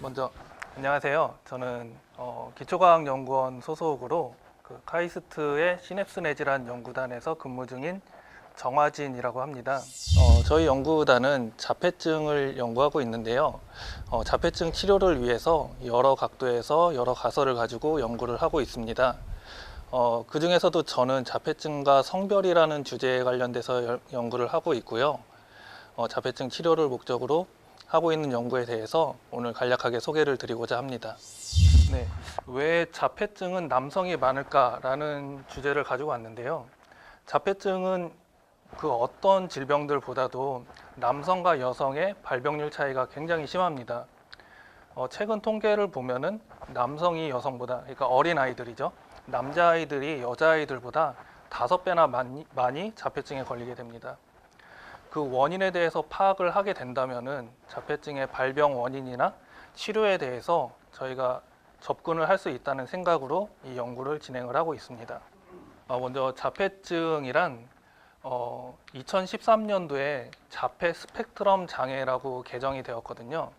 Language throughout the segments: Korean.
먼저 안녕하세요. 저는 기초과학연구원 소속으로 카이스트의 시냅스 내질환 연구단에서 근무 중인 정화진이라고 합니다. 저희 연구단은 자폐증을 연구하고 있는데요. 자폐증 치료를 위해서 여러 각도에서 여러 가설을 가지고 연구를 하고 있습니다. 그 중에서도 저는 자폐증과 성별이라는 주제에 관련돼서 연구를 하고 있고요. 자폐증 치료를 목적으로 하고 있는 연구에 대해서 오늘 간략하게 소개를 드리고자 합니다. 네, 왜 자폐증은 남성이 많을까라는 주제를 가지고 왔는데요. 자폐증은 그 어떤 질병들보다도 남성과 여성의 발병률 차이가 굉장히 심합니다. 최근 통계를 보면은 남성이 여성보다, 그러니까 어린 아이들이죠. 남자아이들이 여자아이들보다 5배나 많이 자폐증에 걸리게 됩니다. 그 원인에 대해서 파악을 하게 된다면은 자폐증의 발병 원인이나 치료에 대해서 저희가 접근을 할 수 있다는 생각으로 이 연구를 진행을 하고 있습니다. 먼저 자폐증이란 2013년도에 자폐 스펙트럼 장애라고 개정이 되었거든요.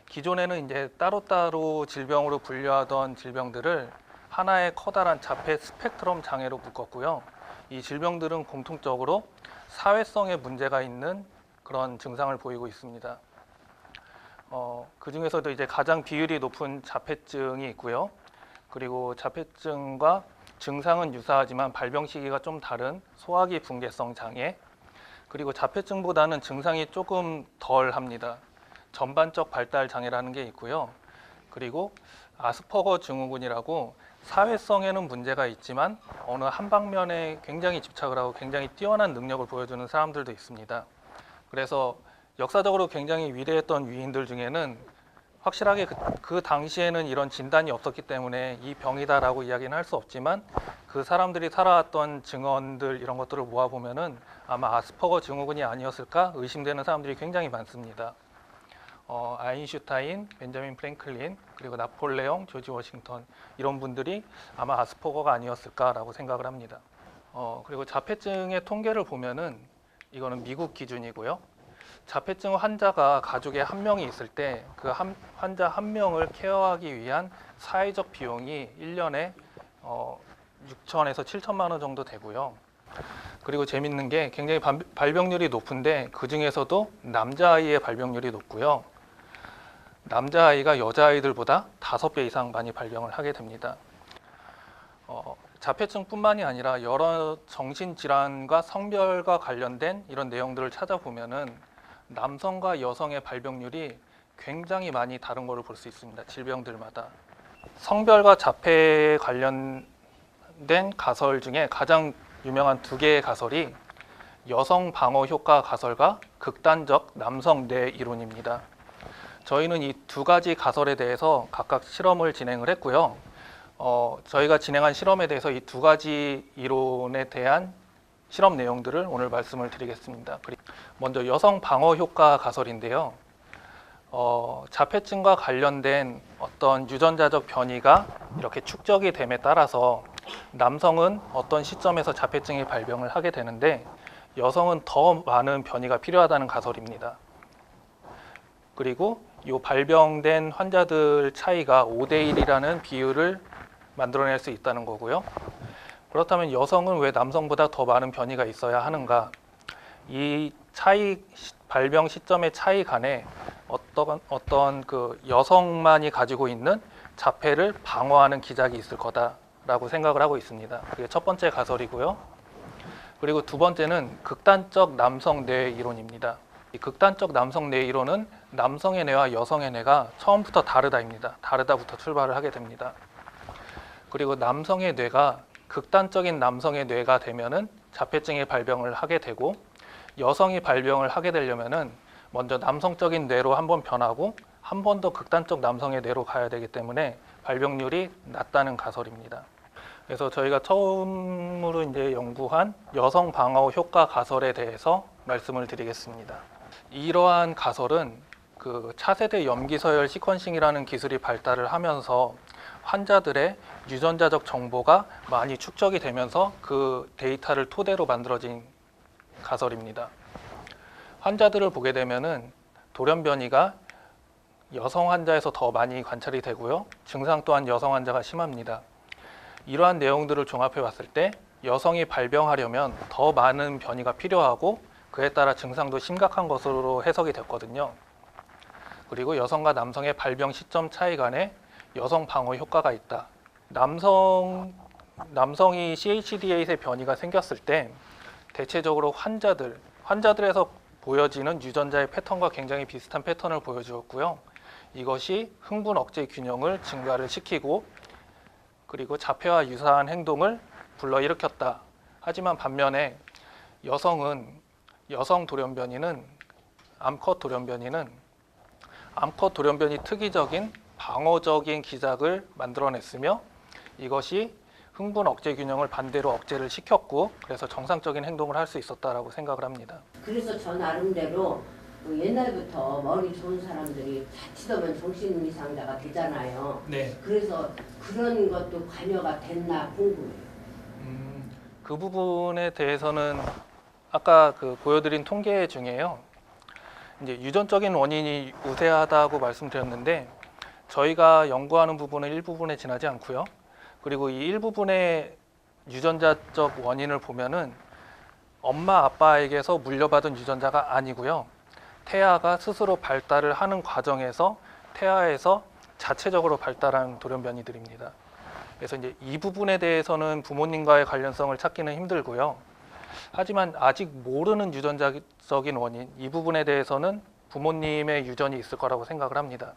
기존에는 이제 따로따로 질병으로 분류하던 질병들을 하나의 커다란 자폐 스펙트럼 장애로 묶었고요. 이 질병들은 공통적으로 사회성에 문제가 있는 그런 증상을 보이고 있습니다. 그 중에서도 이제 가장 비율이 높은 자폐증이 있고요. 그리고 자폐증과 증상은 유사하지만 발병 시기가 좀 다른 소화기 붕괴성 장애, 그리고 자폐증보다는 증상이 조금 덜 합니다. 전반적 발달 장애라는 게 있고요. 그리고 아스퍼거 증후군이라고 사회성에는 문제가 있지만 어느 한 방면에 굉장히 집착을 하고 굉장히 뛰어난 능력을 보여주는 사람들도 있습니다. 그래서 역사적으로 굉장히 위대했던 위인들 중에는 확실하게 그 당시에는 이런 진단이 없었기 때문에 이 병이다라고 이야기는 할 수 없지만 그 사람들이 살아왔던 증언들 이런 것들을 모아보면은 아마 아스퍼거 증후군이 아니었을까 의심되는 사람들이 굉장히 많습니다. 아인슈타인, 벤자민 프랭클린, 그리고 나폴레옹, 조지 워싱턴 이런 분들이 아마 아스퍼거가 아니었을까라고 생각을 합니다. 그리고 자폐증의 통계를 보면은 이거는 미국 기준이고요. 자폐증 환자가 가족에 한 명이 있을 때 그 환자 한 명을 케어하기 위한 사회적 비용이 1년에 6천에서 7천만 원 정도 되고요. 그리고 재밌는 게 굉장히 발병률이 높은데 그 중에서도 남자아이의 발병률이 높고요. 남자아이가 여자아이들보다 5배 이상 많이 발병을 하게 됩니다. 자폐증뿐만이 아니라 여러 정신질환과 성별과 관련된 이런 내용들을 찾아보면은 남성과 여성의 발병률이 굉장히 많이 다른 것을 볼 수 있습니다. 질병들마다. 성별과 자폐에 관련된 가설 중에 가장 유명한 2개의 가설이 여성 방어 효과 가설과 극단적 남성 뇌 이론입니다. 저희는 이 2가지 가설에 대해서 각각 실험을 진행을 했고요. 저희가 진행한 실험에 대해서 이 2가지 이론에 대한 실험 내용들을 오늘 말씀을 드리겠습니다. 먼저 여성 방어 효과 가설인데요. 자폐증과 관련된 어떤 유전자적 변이가 이렇게 축적이 됨에 따라서 남성은 어떤 시점에서 자폐증이 발병을 하게 되는데 여성은 더 많은 변이가 필요하다는 가설입니다. 그리고 이 발병된 환자들 차이가 5대1이라는 비율을 만들어낼 수 있다는 거고요. 그렇다면 여성은 왜 남성보다 더 많은 변이가 있어야 하는가? 이 차이, 발병 시점의 차이 간에 어떤 그 여성만이 가지고 있는 자폐를 방어하는 기작이 있을 거다라고 생각을 하고 있습니다. 그게 첫 번째 가설이고요. 그리고 2번째는 극단적 남성 뇌 이론입니다. 이 극단적 남성 뇌 이론은 남성의 뇌와 여성의 뇌가 처음부터 다르다입니다. 다르다부터 출발을 하게 됩니다. 그리고 남성의 뇌가 극단적인 남성의 뇌가 되면은 자폐증의 발병을 하게 되고 여성이 발병을 하게 되려면은 먼저 남성적인 뇌로 한번 변하고 한 번 더 극단적 남성의 뇌로 가야 되기 때문에 발병률이 낮다는 가설입니다. 그래서 저희가 처음으로 이제 연구한 여성 방어 효과 가설에 대해서 말씀을 드리겠습니다. 이러한 가설은 그 차세대 염기서열 시퀀싱이라는 기술이 발달을 하면서 환자들의 유전자적 정보가 많이 축적이 되면서 그 데이터를 토대로 만들어진 가설입니다. 환자들을 보게 되면은 돌연 변이가 여성 환자에서 더 많이 관찰이 되고요. 증상 또한 여성 환자가 심합니다. 이러한 내용들을 종합해 봤을 때 여성이 발병하려면 더 많은 변이가 필요하고 그에 따라 증상도 심각한 것으로 해석이 됐거든요. 그리고 여성과 남성의 발병 시점 차이 간에 여성 방어 효과가 있다. 남성이 CHD8의 변이가 생겼을 때 대체적으로 환자들에서 보여지는 유전자의 패턴과 굉장히 비슷한 패턴을 보여주었고요. 이것이 흥분 억제 균형을 증가를 시키고 그리고 자폐와 유사한 행동을 불러일으켰다. 하지만 반면에 여성 돌연변이는 암컷 돌연변이 특이적인 방어적인 기작을 만들어냈으며 이것이 흥분 억제 균형을 반대로 억제를 시켰고 그래서 정상적인 행동을 할 수 있었다라고 생각을 합니다. 그래서 저 나름대로 그 옛날부터 머리 좋은 사람들이 자칫하면 정신이상자가 되잖아요. 네. 그래서 그런 것도 관여가 됐나 궁금해요. 그 부분에 대해서는 아까 그 보여드린 통계 중에요. 이제 유전적인 원인이 우세하다고 말씀드렸는데 저희가 연구하는 부분은 일부분에 지나지 않고요. 그리고 이 일부분의 유전자적 원인을 보면은 엄마 아빠에게서 물려받은 유전자가 아니고요. 태아가 스스로 발달을 하는 과정에서 태아에서 자체적으로 발달한 돌연변이들입니다. 그래서 이제 이 부분에 대해서는 부모님과의 관련성을 찾기는 힘들고요. 하지만 아직 모르는 유전자적인 원인 이 부분에 대해서는 부모님의 유전이 있을 거라고 생각을 합니다.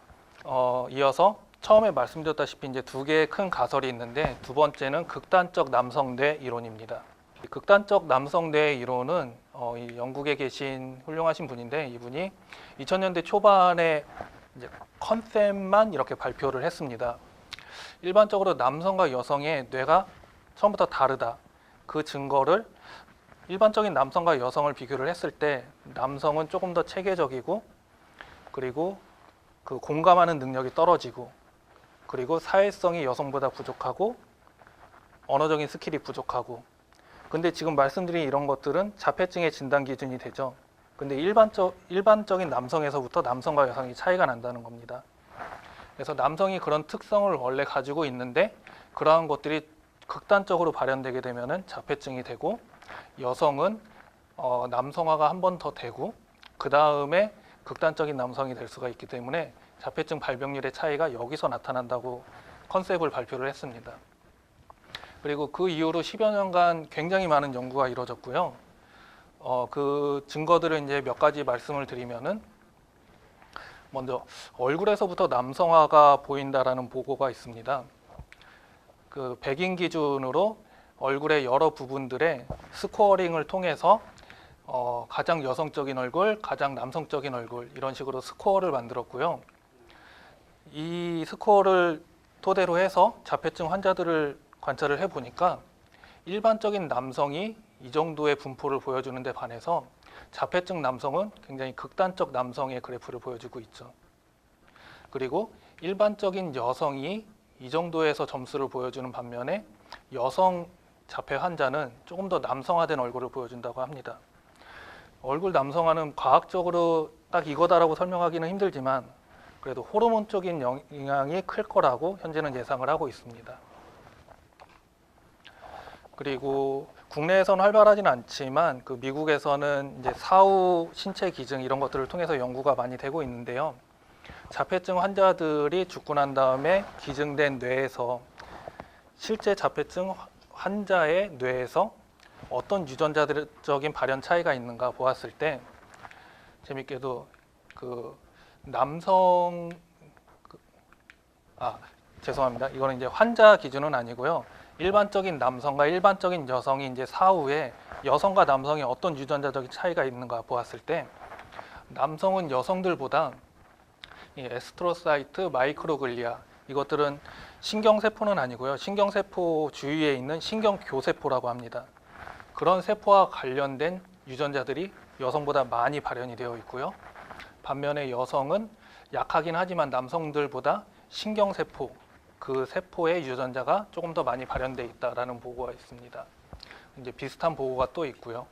이어서 처음에 말씀드렸다시피 이제 두 개의 큰 가설이 있는데 두 번째는 극단적 남성뇌 이론입니다. 극단적 남성뇌 이론은 이 영국에 계신 훌륭하신 분인데 이분이 2000년대 초반에 이제 컨셉만 이렇게 발표를 했습니다. 일반적으로 남성과 여성의 뇌가 처음부터 다르다. 그 증거를 일반적인 남성과 여성을 비교를 했을 때 남성은 조금 더 체계적이고 그리고 그 공감하는 능력이 떨어지고 그리고 사회성이 여성보다 부족하고 언어적인 스킬이 부족하고 근데 지금 말씀드린 이런 것들은 자폐증의 진단 기준이 되죠. 근데 일반적인 남성에서부터 남성과 여성이 차이가 난다는 겁니다. 그래서 남성이 그런 특성을 원래 가지고 있는데 그러한 것들이 극단적으로 발현되게 되면은 자폐증이 되고 여성은 남성화가 한 번 더 되고 그 다음에 극단적인 남성이 될 수가 있기 때문에 자폐증 발병률의 차이가 여기서 나타난다고 컨셉을 발표를 했습니다. 그리고 그 이후로 10여 년간 굉장히 많은 연구가 이루어졌고요. 그 증거들을 이제 몇 가지 말씀을 드리면은 먼저 얼굴에서부터 남성화가 보인다라는 보고가 있습니다. 그 백인 기준으로 얼굴의 여러 부분들의 스코어링을 통해서 가장 여성적인 얼굴, 가장 남성적인 얼굴 이런 식으로 스코어를 만들었고요. 이 스코어를 토대로 해서 자폐증 환자들을 관찰을 해보니까 일반적인 남성이 이 정도의 분포를 보여주는 데 반해서 자폐증 남성은 굉장히 극단적 남성의 그래프를 보여주고 있죠. 그리고 일반적인 여성이 이 정도에서 점수를 보여주는 반면에 여성 자폐 환자는 조금 더 남성화된 얼굴을 보여준다고 합니다. 얼굴 남성화는 과학적으로 딱 이거다라고 설명하기는 힘들지만 그래도 호르몬적인 영향이 클 거라고 현재는 예상을 하고 있습니다. 그리고 국내에서는 활발하지는 않지만 그 미국에서는 이제 사후 신체 기증 이런 것들을 통해서 연구가 많이 되고 있는데요. 자폐증 환자들이 죽고 난 다음에 기증된 뇌에서 실제 자폐증 환자의 뇌에서 어떤 유전자적인 발현 차이가 있는가 보았을 때 재밌게도 그 죄송합니다. 이거는 이제 환자 기준은 아니고요. 일반적인 남성과 일반적인 여성이 이제 사후에 여성과 남성이 어떤 유전자적인 차이가 있는가 보았을 때 남성은 여성들보다 이 에스트로사이트, 마이크로글리아 이것들은 신경세포는 아니고요. 신경세포 주위에 있는 신경교세포라고 합니다. 그런 세포와 관련된 유전자들이 여성보다 많이 발현이 되어 있고요. 반면에 여성은 약하긴 하지만 남성들보다 신경세포, 그 세포의 유전자가 조금 더 많이 발현되어 있다라는 보고가 있습니다. 이제 비슷한 보고가 또 있고요.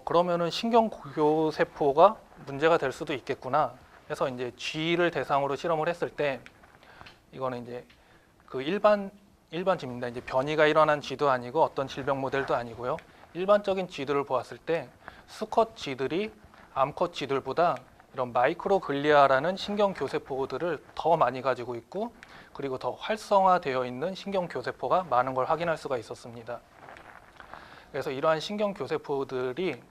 그러면은 신경교세포가 문제가 될 수도 있겠구나 해서 이제 쥐를 대상으로 실험을 했을 때 이거는 이제 그 일반 쥐입니다. 이제 변이가 일어난 쥐도 아니고 어떤 질병 모델도 아니고요. 일반적인 쥐들을 보았을 때 수컷 쥐들이 암컷 쥐들보다 이런 마이크로글리아라는 신경 교세포들을 더 많이 가지고 있고 그리고 더 활성화되어 있는 신경 교세포가 많은 걸 확인할 수가 있었습니다. 그래서 이러한 신경 교세포들이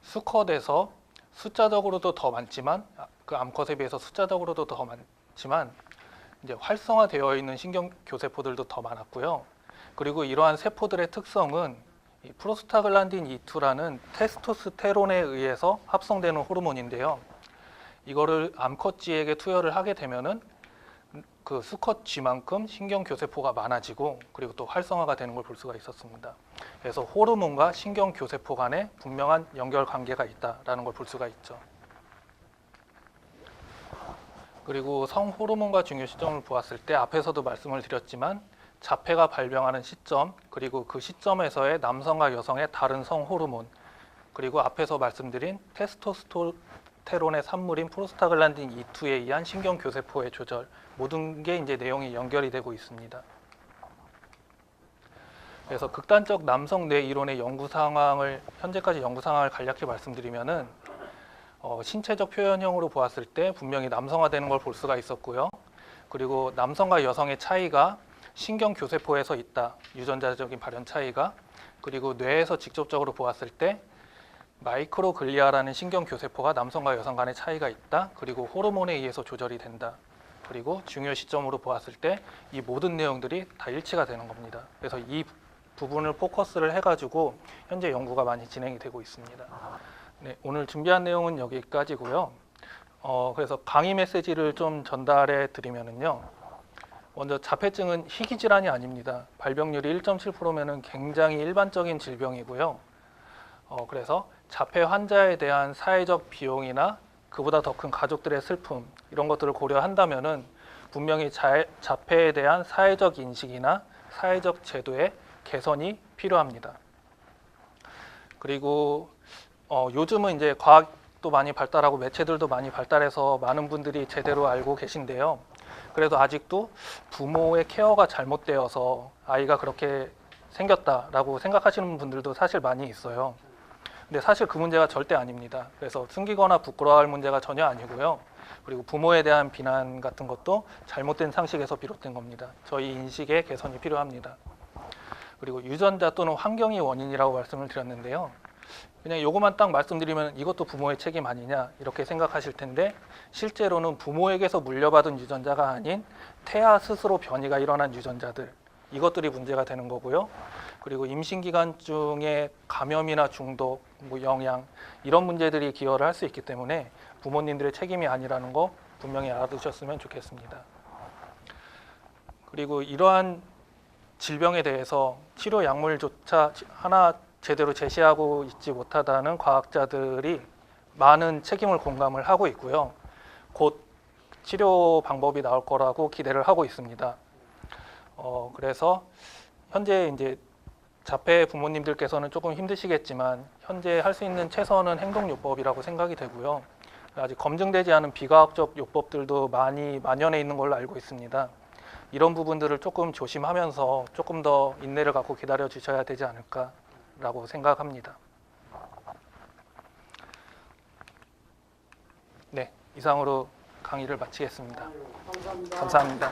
수컷에서 숫자적으로도 더 많지만 그 암컷에 비해서 숫자적으로도 더 많지만 이제 활성화되어 있는 신경 교세포들도 더 많았고요. 그리고 이러한 세포들의 특성은 이 프로스타글란딘 E2라는 테스토스테론에 의해서 합성되는 호르몬인데요. 이거를 암컷 쥐에게 투여를 하게 되면은 그 수컷 쥐만큼 신경 교세포가 많아지고 그리고 또 활성화가 되는 걸 볼 수가 있었습니다. 그래서 호르몬과 신경 교세포 간에 분명한 연결 관계가 있다라는 걸 볼 수가 있죠. 그리고 성호르몬과 중요 시점을 보았을 때 앞에서도 말씀을 드렸지만 자폐가 발병하는 시점 그리고 그 시점에서의 남성과 여성의 다른 성호르몬 그리고 앞에서 말씀드린 테스토스테론의 산물인 프로스타글란딘 E2에 의한 신경교세포의 조절 모든 게 이제 내용이 연결이 되고 있습니다. 그래서 극단적 남성 뇌 이론의 현재까지 연구 상황을 간략히 말씀드리면은 신체적 표현형으로 보았을 때 분명히 남성화되는 걸 볼 수가 있었고요. 그리고 남성과 여성의 차이가 신경교세포에서 있다. 유전자적인 발현 차이가. 그리고 뇌에서 직접적으로 보았을 때 마이크로글리아라는 신경교세포가 남성과 여성 간의 차이가 있다. 그리고 호르몬에 의해서 조절이 된다. 그리고 중요 시점으로 보았을 때 이 모든 내용들이 다 일치가 되는 겁니다. 그래서 이 부분을 포커스를 해가지고 현재 연구가 많이 진행이 되고 있습니다. 네, 오늘 준비한 내용은 여기까지고요. 그래서 강의 메시지를 좀 전달해 드리면은요. 먼저 자폐증은 희귀 질환이 아닙니다. 발병률이 1.7%면은 굉장히 일반적인 질병이고요. 그래서 자폐 환자에 대한 사회적 비용이나 그보다 더 큰 가족들의 슬픔 이런 것들을 고려한다면은 분명히 자폐에 대한 사회적 인식이나 사회적 제도의 개선이 필요합니다. 그리고 요즘은 이제 과학도 많이 발달하고 매체들도 많이 발달해서 많은 분들이 제대로 알고 계신데요. 그래도 아직도 부모의 케어가 잘못되어서 아이가 그렇게 생겼다라고 생각하시는 분들도 사실 많이 있어요. 근데 사실 그 문제가 절대 아닙니다. 그래서 숨기거나 부끄러워할 문제가 전혀 아니고요. 그리고 부모에 대한 비난 같은 것도 잘못된 상식에서 비롯된 겁니다. 저희 인식의 개선이 필요합니다. 그리고 유전자 또는 환경이 원인이라고 말씀을 드렸는데요. 그냥 요것만 딱 말씀드리면 이것도 부모의 책임 아니냐 이렇게 생각하실 텐데 실제로는 부모에게서 물려받은 유전자가 아닌 태아 스스로 변이가 일어난 유전자들 이것들이 문제가 되는 거고요. 그리고 임신 기간 중에 감염이나 중독, 영양 이런 문제들이 기여를 할 수 있기 때문에 부모님들의 책임이 아니라는 거 분명히 알아두셨으면 좋겠습니다. 그리고 이러한 질병에 대해서 치료 약물조차 하나 제대로 제시하고 있지 못하다는 과학자들이 많은 책임을 공감을 하고 있고요. 곧 치료 방법이 나올 거라고 기대를 하고 있습니다. 그래서 현재 이제 자폐 부모님들께서는 조금 힘드시겠지만 현재 할 수 있는 최선은 행동요법이라고 생각이 되고요. 아직 검증되지 않은 비과학적 요법들도 많이 만연해 있는 걸로 알고 있습니다. 이런 부분들을 조금 조심하면서 조금 더 인내를 갖고 기다려 주셔야 되지 않을까라고 생각합니다. 네, 이상으로 강의를 마치겠습니다. 감사합니다. 감사합니다.